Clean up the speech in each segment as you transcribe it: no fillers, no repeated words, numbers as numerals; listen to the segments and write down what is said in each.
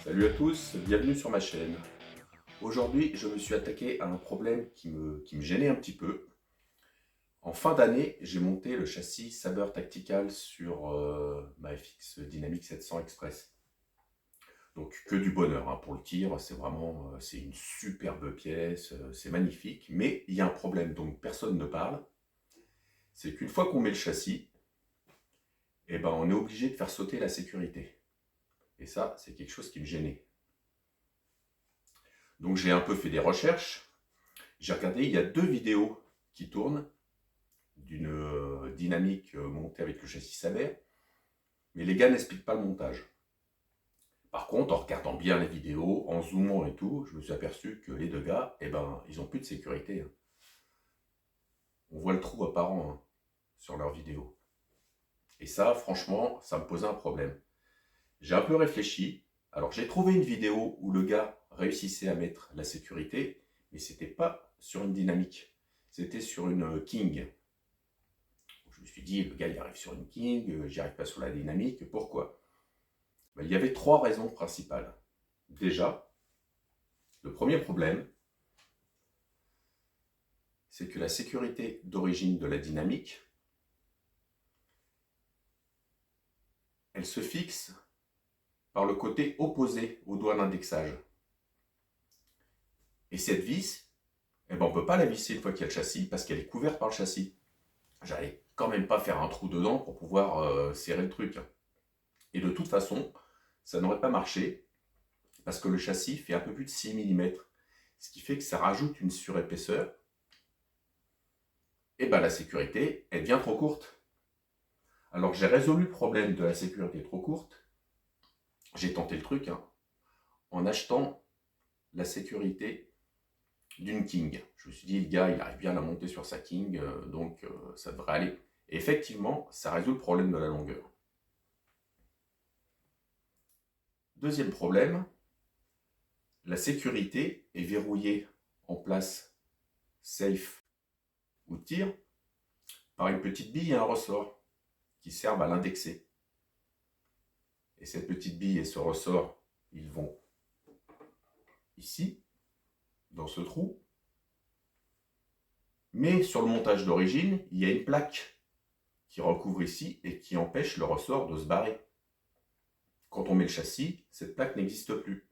Salut à tous, bienvenue sur ma chaîne. Aujourd'hui, je me suis attaqué à un problème qui me gênait un petit peu. En fin d'année, j'ai monté le châssis Saber Tactical sur ma FX Dynamic 700 Express. Donc que du bonheur hein, pour le tir, c'est vraiment c'est une superbe pièce, c'est magnifique. Mais il y a un problème dont personne ne parle, c'est qu'une fois qu'on met le châssis, eh ben, on est obligé de faire sauter la sécurité. Et ça, c'est quelque chose qui me gênait. Donc j'ai un peu fait des recherches. J'ai regardé, il y a 2 vidéos qui tournent d'une dynamique montée avec le châssis Saber, mais les gars n'expliquent pas le montage. Par contre, en regardant bien les vidéos, en zoomant et tout, je me suis aperçu que les 2 gars, eh ben, ils n'ont plus de sécurité. Hein. On voit le trou apparent hein, sur leurs vidéos. Et ça, franchement, ça me posait un problème. J'ai un peu réfléchi. Alors, j'ai trouvé une vidéo où le gars réussissait à mettre la sécurité, mais c'était pas sur une dynamique. C'était sur une King. Je me suis dit, le gars, il arrive sur une King, j'y arrive pas sur la dynamique. Pourquoi? Ben, il y avait 3 raisons principales. Déjà, le premier problème, c'est que la sécurité d'origine de la dynamique, elle se fixe par le côté opposé au doigt d'indexage. Et cette vis, eh ben, on ne peut pas la visser une fois qu'il y a le châssis parce qu'elle est couverte par le châssis. J'allais quand même pas faire un trou dedans pour pouvoir serrer le truc. Et de toute façon, ça n'aurait pas marché parce que le châssis fait un peu plus de 6 mm. Ce qui fait que ça rajoute une surépaisseur. Et ben la sécurité, elle devient trop courte. Alors j'ai résolu le problème de la sécurité trop courte. J'ai tenté le truc hein, en achetant la sécurité d'une King. Je me suis dit, le gars, il arrive bien à la monter sur sa King, donc ça devrait aller. Et effectivement, ça résout le problème de la longueur. Deuxième problème, la sécurité est verrouillée en place safe ou tir par une petite bille et un ressort qui servent à l'indexer. Et cette petite bille et ce ressort, ils vont ici, dans ce trou. Mais sur le montage d'origine, il y a une plaque qui recouvre ici et qui empêche le ressort de se barrer. Quand on met le châssis, cette plaque n'existe plus.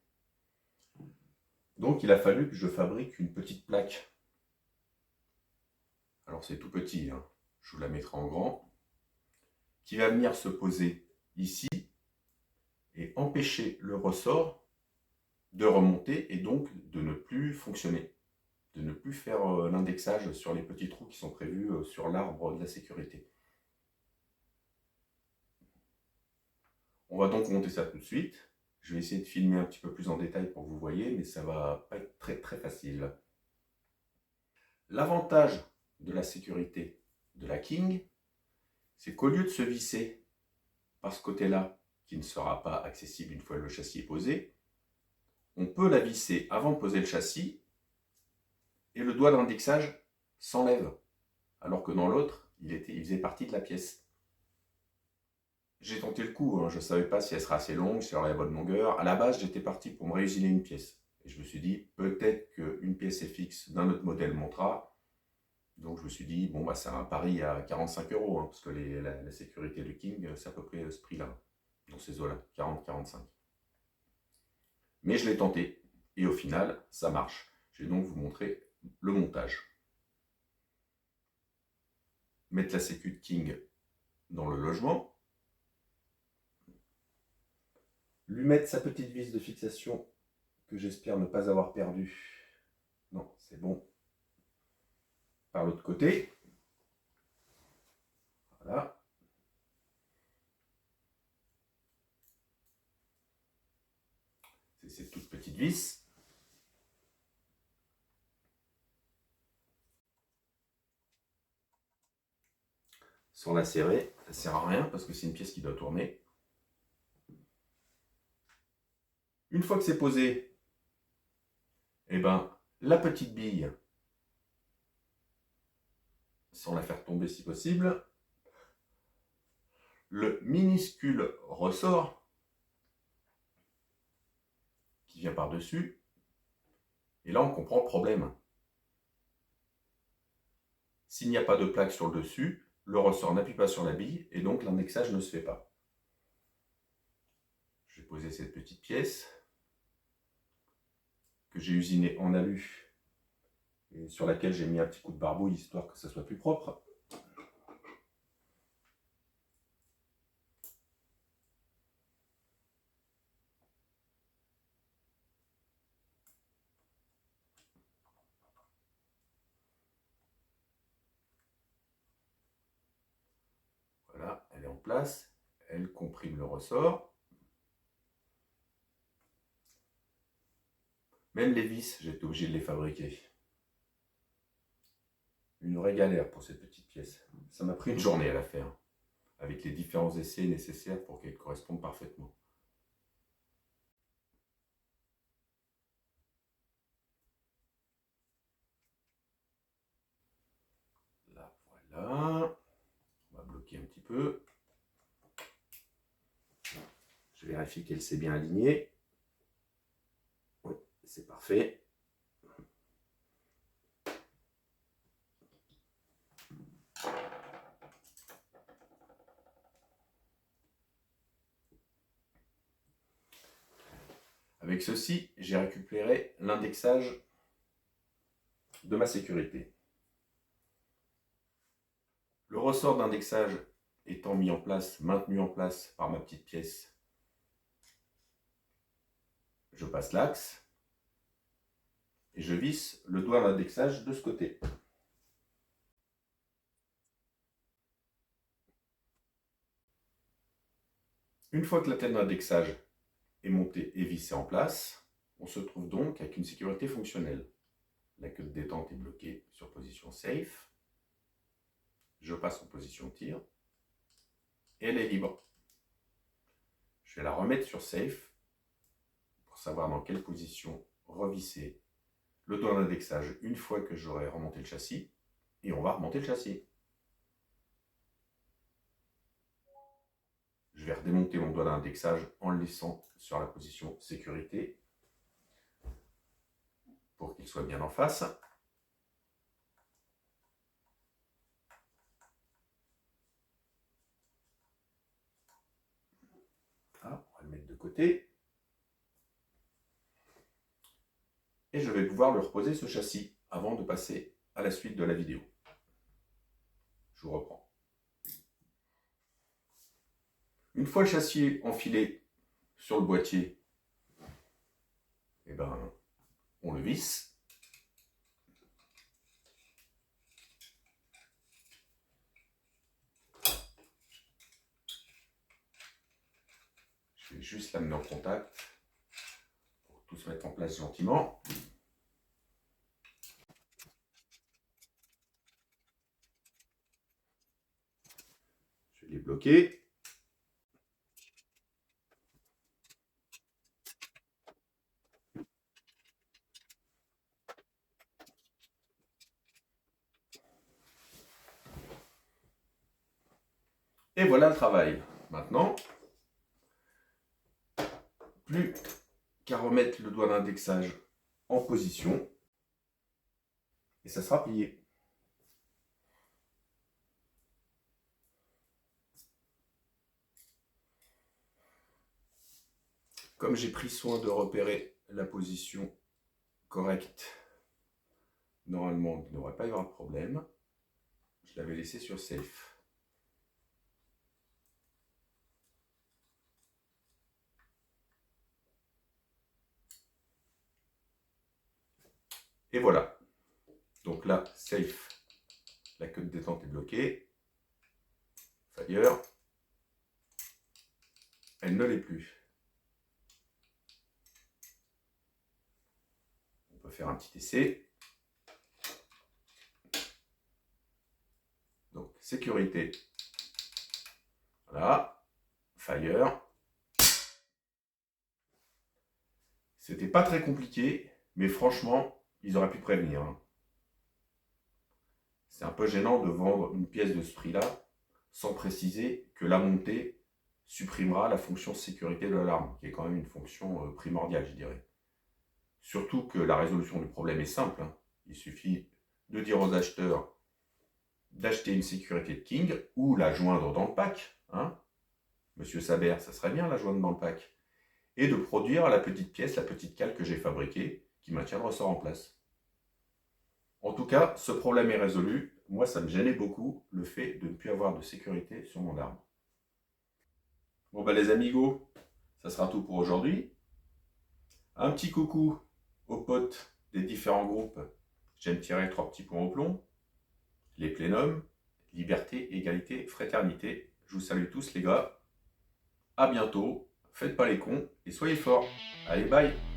Donc il a fallu que je fabrique une petite plaque. Alors c'est tout petit, hein. Je vous la mettrai en grand. Qui va venir se poser ici et empêcher le ressort de remonter et donc de ne plus fonctionner, de ne plus faire l'indexage sur les petits trous qui sont prévus sur l'arbre de la sécurité. On va donc monter ça tout de suite. Je vais essayer de filmer un petit peu plus en détail pour que vous voyez, mais ça va pas être très très facile. L'avantage de la sécurité de la King, c'est qu'au lieu de se visser par ce côté-là, qui ne sera pas accessible une fois le châssis est posé, on peut la visser avant de poser le châssis et le doigt d'indexage s'enlève, alors que dans l'autre, il faisait partie de la pièce. J'ai tenté le coup, hein. Je ne savais pas si elle serait assez longue, si elle aurait la bonne longueur. À la base, j'étais parti pour me réusiner une pièce. Et je me suis dit, peut-être qu'une pièce FX d'un autre modèle montera. Donc je me suis dit, bon, bah, c'est un pari à 45 €, hein, parce que la sécurité de King, c'est à peu près ce prix-là, dans ces eaux-là, 40-45. Mais je l'ai tenté, et au final, ça marche. Je vais donc vous montrer le montage. Mettre la sécu de King dans le logement. Lui mettre sa petite vis de fixation, que j'espère ne pas avoir perdue. Non, c'est bon. Par l'autre côté. Voilà. C'est cette toute petite vis. Sans la serrer, ça ne sert à rien parce que c'est une pièce qui doit tourner. Une fois que c'est posé, eh ben, la petite bille, sans la faire tomber si possible, le minuscule ressort vient par-dessus. Et là, on comprend le problème. S'il n'y a pas de plaque sur le dessus, le ressort n'appuie pas sur la bille et donc l'indexage ne se fait pas. Je vais poser cette petite pièce que j'ai usinée en alu et sur laquelle j'ai mis un petit coup de barbouille histoire que ça soit plus propre. Voilà, elle est en place, elle comprime le ressort. Même les vis, j'ai été obligé de les fabriquer. Une vraie galère pour cette petite pièce. Ça m'a pris une journée à la faire, avec les différents essais nécessaires pour qu'elle corresponde parfaitement. Là, voilà. On va bloquer un petit peu. Je vérifie qu'elle s'est bien alignée. Oui, c'est parfait. Avec ceci, j'ai récupéré l'indexage de ma sécurité. Le ressort d'indexage étant mis en place, maintenu en place par ma petite pièce, je passe l'axe et je visse le doigt d'indexage de ce côté. Une fois que la tête d'indexage est montée et vissée en place, on se trouve donc avec une sécurité fonctionnelle. La queue de détente est bloquée sur position safe. Je passe en position tir et elle est libre. Je vais la remettre sur safe pour savoir dans quelle position revisser le doigt d'indexage une fois que j'aurai remonté le châssis, et on va remonter le châssis. Je vais redémonter mon doigt d'indexage en le laissant sur la position sécurité pour qu'il soit bien en face. Ah, on va le mettre de côté. Et je vais pouvoir le reposer ce châssis avant de passer à la suite de la vidéo. Je vous reprends. Une fois le châssis enfilé sur le boîtier, eh ben, on le visse. Je vais juste l'amener en contact pour tout se mettre en place gentiment. Je vais les bloquer. Et voilà le travail. Maintenant, plus qu'à remettre le doigt d'indexage en position et ça sera plié. Comme j'ai pris soin de repérer la position correcte, normalement il ne devrait pas y avoir de problème. Je l'avais laissé sur safe. Et voilà. Donc là, safe. La queue de détente est bloquée. Fire. Elle ne l'est plus. On peut faire un petit essai. Donc, sécurité. Voilà. Fire. C'était pas très compliqué, mais franchement, ils auraient pu prévenir. C'est un peu gênant de vendre une pièce de ce prix-là sans préciser que la montée supprimera la fonction sécurité de l'alarme, qui est quand même une fonction primordiale, je dirais. Surtout que la résolution du problème est simple, hein. Il suffit de dire aux acheteurs d'acheter une sécurité de King ou la joindre dans le pack. Hein. Monsieur Saber, ça serait bien la joindre dans le pack. Et de produire la petite pièce, la petite cale que j'ai fabriquée qui maintient le ressort en place. En tout cas, ce problème est résolu. Moi, ça me gênait beaucoup le fait de ne plus avoir de sécurité sur mon arme. Bon ben les amigos, ça sera tout pour aujourd'hui. Un petit coucou aux potes des différents groupes. J'aime tirer 3 petits points au plomb. Les plénums, liberté, égalité, fraternité. Je vous salue tous les gars. À bientôt. Faites pas les cons et soyez forts. Allez, bye!